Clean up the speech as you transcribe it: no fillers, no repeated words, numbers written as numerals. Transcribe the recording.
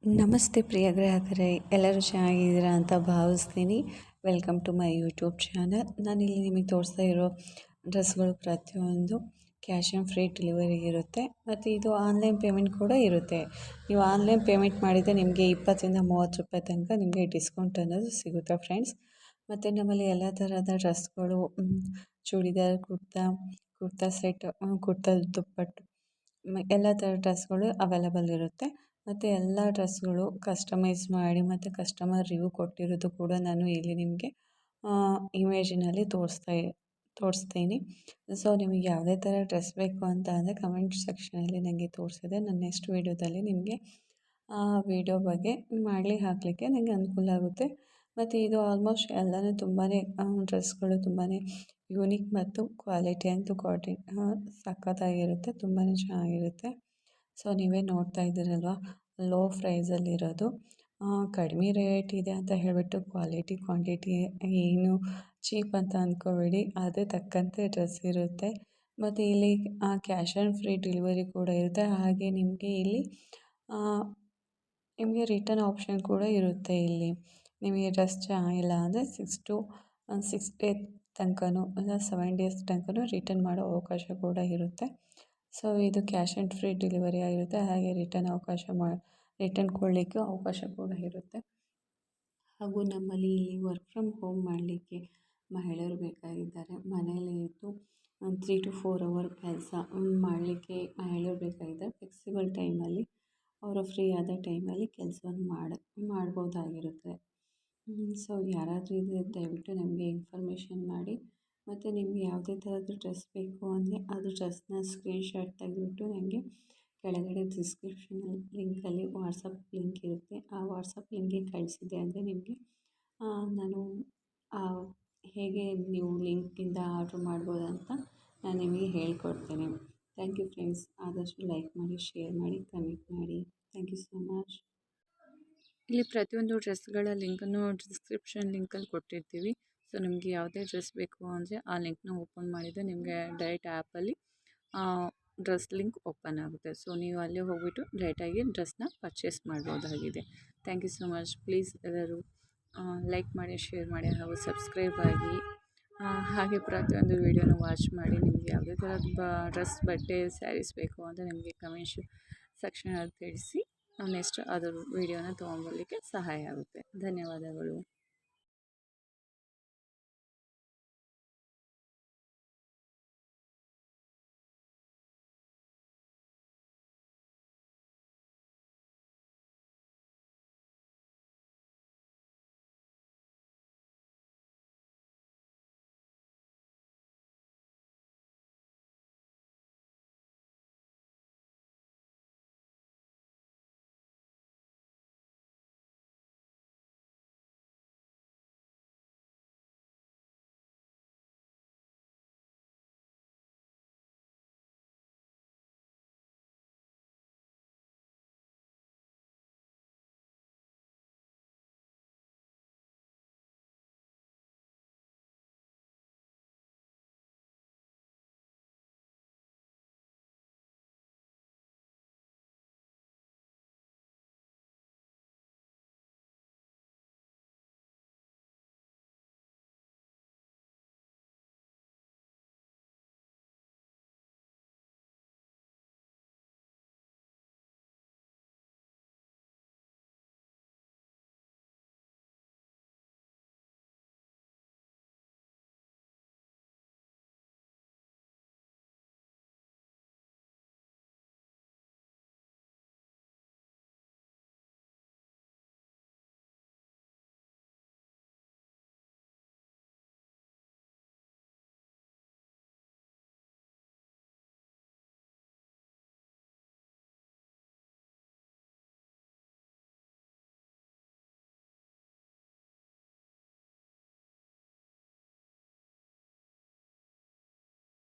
ನಮಸ್ತೆ ಪ್ರಿಯ ಗ್ರಾಹಕರೇ, ಎಲ್ಲರೂ ಚೆನ್ನಾಗಿದ್ದೀರಾ ಅಂತ ಭಾವಿಸ್ತೀನಿ. Welcome to my YouTube channel. ನಾನಿಲ್ಲಿ ನಿಮಗೆ ತೋರಿಸ್ತಾ ಇರೋ ಡ್ರೆಸ್ಗಳು ಪ್ರತಿಯೊಂದು ಕ್ಯಾಶ್ ಆನ್ ಫ್ರೀ ಡೆಲಿವರಿ ಇರುತ್ತೆ. ಮತ್ತು ಇದು ಆನ್ಲೈನ್ ಪೇಮೆಂಟ್ ಕೂಡ ಇರುತ್ತೆ. ನೀವು ಆನ್ಲೈನ್ ಪೇಮೆಂಟ್ ಮಾಡಿದರೆ ನಿಮಗೆ 20ರಿಂದ 30 ರೂಪಾಯಿ ತನಕ ನಿಮಗೆ ಡಿಸ್ಕೌಂಟ್ ಅನ್ನೋದು ಸಿಗುತ್ತೆ ಫ್ರೆಂಡ್ಸ್. ಮತ್ತು ನಮ್ಮಲ್ಲಿ ಎಲ್ಲ ಥರದ ಡ್ರೆಸ್ಗಳು, ಚೂಡಿದಾರ್, ಕುರ್ತಾ ಸೆಟ್, ಕುರ್ತಾ ದುಪ್ಪಟ್ಟು, ಎಲ್ಲ ಥರ ಡ್ರೆಸ್ಗಳು ಅವೈಲಬಲ್ ಇರುತ್ತೆ. ಮತ್ತು ಎಲ್ಲ ಡ್ರೆಸ್ಗಳು ಕಸ್ಟಮೈಸ್ ಮಾಡಿ ಮತ್ತು ಕಸ್ಟಮರ್ ರಿವ್ಯೂ ಕೊಟ್ಟಿರೋದು ಕೂಡ ನಾನು ಇಲ್ಲಿ ನಿಮಗೆ ಇಮೇಜಿನಲ್ಲಿ ತೋರಿಸ್ತೀನಿ. ಸೊ ನಿಮಗೆ ಯಾವುದೇ ಥರ ಡ್ರೆಸ್ ಬೇಕು ಅಂತ ಅಂದರೆ ಕಮೆಂಟ್ ಸೆಕ್ಷನಲ್ಲಿ ನನಗೆ ತೋರಿಸಿದೆ. ನಾನು ನೆಕ್ಸ್ಟ್ ವೀಡಿಯೋದಲ್ಲಿ ನಿಮಗೆ ಆ ವಿಡಿಯೋ ಬಗ್ಗೆ ಹಾಕಲಿಕ್ಕೆ ನನಗೆ ಅನುಕೂಲ ಆಗುತ್ತೆ. ಮತ್ತು ಇದು ಆಲ್ಮೋಸ್ಟ್ ಎಲ್ಲನೂ ತುಂಬಾ ಡ್ರೆಸ್ಗಳು ತುಂಬಾ ಯೂನಿಕ್ ಮತ್ತು ಕ್ವಾಲಿಟಿ ಅಂತೂ ಸಖತ್ತಾಗಿರುತ್ತೆ, ತುಂಬಾ ಚೆನ್ನಾಗಿರುತ್ತೆ. ಸೊ ನೀವೇ ನೋಡ್ತಾ ಇದ್ದೀರಲ್ವ, ಲೋ ಪ್ರೈಸಲ್ಲಿರೋದು, ಕಡಿಮೆ ರೇಟ್ ಇದೆ ಅಂತ ಹೇಳಿಬಿಟ್ಟು ಕ್ವಾಂಟಿಟಿ ಏನು ಚೀಪ್ ಅಂತ ಅಂದ್ಕೋಬೇಡಿ. ಅದೇ ತಕ್ಕಂತೆ ಡ್ರೆಸ್ ಇರುತ್ತೆ. ಮತ್ತು ಇಲ್ಲಿ ಕ್ಯಾಶ್ ಆನ್ ಫ್ರೀ ಡೆಲಿವರಿ ಕೂಡ ಇರುತ್ತೆ. ಹಾಗೆ ನಿಮಗೆ ಇಲ್ಲಿ ನಿಮಗೆ ರಿಟರ್ನ್ ಆಪ್ಷನ್ ಕೂಡ ಇರುತ್ತೆ. ಇಲ್ಲಿ ನಿಮಗೆ ಡ್ರೆಸ್ ಚೆನ್ನಾಗಿಲ್ಲ ಅಂದರೆ 6 ಡೇ ತನಕನೂ ಇಲ್ಲ 7 ಡೇಸ್ ತನಕನೂ ರಿಟರ್ನ್ ಮಾಡೋ ಅವಕಾಶ ಕೂಡ ಇರುತ್ತೆ. ಸೊ ಇದು ಕ್ಯಾಶ್ ಆನ್ ಫ್ರೀ ಡೆಲಿವರಿ ಆಗಿರುತ್ತೆ. ಹಾಗೆ ರಿಟರ್ನ್ ಕೊಡಲಿಕ್ಕೆ ಅವಕಾಶ ಕೂಡ ಇರುತ್ತೆ. ಹಾಗೂ ನಮ್ಮಲ್ಲಿ ಇಲ್ಲಿ ವರ್ಕ್ ಫ್ರಮ್ ಹೋಮ್ ಮಾಡಲಿಕ್ಕೆ ಮಹಿಳೆಯರು ಬೇಕಾಗಿದ್ದಾರೆ. ಮನೆಯಲ್ಲೇ ಇದ್ದು 3 to 4 ಅವರ್ ಕೆಲಸ ಮಾಡಲಿಕ್ಕೆ ಮಹಿಳೆಯರು ಬೇಕಾಗಿದ್ದಾರೆ. ಫ್ಲೆಕ್ಸಿಬಲ್ ಟೈಮಲ್ಲಿ ಅವರು ಫ್ರೀ ಆದ ಟೈಮಲ್ಲಿ ಕೆಲಸವನ್ನು ಮಾಡ್ಬೋದಾಗಿರುತ್ತೆ. ಸೊ ಯಾರಾದರೂ ಇದ್ದರೆ ದಯವಿಟ್ಟು ನಮಗೆ ಇನ್ಫಾರ್ಮೇಷನ್ ಮಾಡಿ. ಮತ್ತು ನಿಮಗೆ ಯಾವುದೇ ಥರದ್ದು ಡ್ರೆಸ್ ಬೇಕು ಅಂದರೆ ಅದು ಡ್ರೆಸ್ನ ಸ್ಕ್ರೀನ್ಶಾಟ್ ತೆಗೆದುಬಿಟ್ಟು ನನಗೆ ಕೆಳಗಡೆ ಡಿಸ್ಕ್ರಿಪ್ಷನಲ್ಲಿ ಲಿಂಕಲ್ಲಿ ವಾಟ್ಸಪ್ ಲಿಂಕ್ ಇರುತ್ತೆ. ಆ ವಾಟ್ಸಪ್ ಲಿಂಕ್ಗೆ ಕಳಿಸಿದೆ ಅಂದರೆ ನಿಮಗೆ ನಾನು ಹೇಗೆ ನೀವು ಲಿಂಕಿಂದ ಆರ್ಡ್ರ್ ಮಾಡ್ಬೋದು ಅಂತ ನಾನು ನಿಮಗೆ ಹೇಳ್ಕೊಡ್ತೇನೆ. Thank you friends. ಆದಷ್ಟು ಲೈಕ್ ಮಾಡಿ, ಶೇರ್ ಮಾಡಿ, ಕಮೆಂಟ್ ಮಾಡಿ. Thank you so much. ಇಲ್ಲಿ ಪ್ರತಿಯೊಂದು ಡ್ರೆಸ್ಗಳ ಲಿಂಕನ್ನು ಡಿಸ್ಕ್ರಿಪ್ಷನ್ ಲಿಂಕಲ್ಲಿ ಕೊಟ್ಟಿರ್ತೀವಿ. ಸೊ ನಿಮಗೆ ಯಾವುದೇ ಡ್ರೆಸ್ ಬೇಕು ಅಂದರೆ ಆ ಲಿಂಕ್ನ ಓಪನ್ ಮಾಡಿದರೆ ನಿಮಗೆ ಡೈರೆಕ್ಟ್ ಆ್ಯಪಲ್ಲಿ ಡ್ರೆಸ್ ಲಿಂಕ್ ಓಪನ್ ಆಗುತ್ತೆ. ಸೊ ನೀವು ಅಲ್ಲೇ ಹೋಗ್ಬಿಟ್ಟು ಡೈರೆಕ್ಟಾಗಿ ಡ್ರೆಸ್ನ ಪರ್ಚೇಸ್ ಮಾಡ್ಬೋದಾಗಿದೆ. Thank you so much. Please ಎಲ್ಲರೂ ಲೈಕ್ ಮಾಡಿ, ಶೇರ್ ಮಾಡಿ ಹಾಗೂ ಸಬ್ಸ್ಕ್ರೈಬ್ ಆಗಿ. ಹಾಗೆ ಪ್ರತಿಯೊಂದು ವೀಡಿಯೋನ ವಾಚ್ ಮಾಡಿ. ನಿಮಗೆ ಯಾವುದೇ ಥರದ ಡ್ರೆಸ್, ಬಟ್ಟೆ, ಸ್ಯಾರೀಸ್ ಬೇಕು ಅಂದರೆ ನಿಮಗೆ ಕಮೆಂಟ್ ಸೆಕ್ಷನಲ್ಲಿ ತಿಳಿಸಿ. ನೆಕ್ಸ್ಟ್ ಅದರ ವೀಡಿಯೋನ ತೊಗೊಂಬರಲಿಕ್ಕೆ ಸಹಾಯ ಆಗುತ್ತೆ. ಧನ್ಯವಾದಗಳು.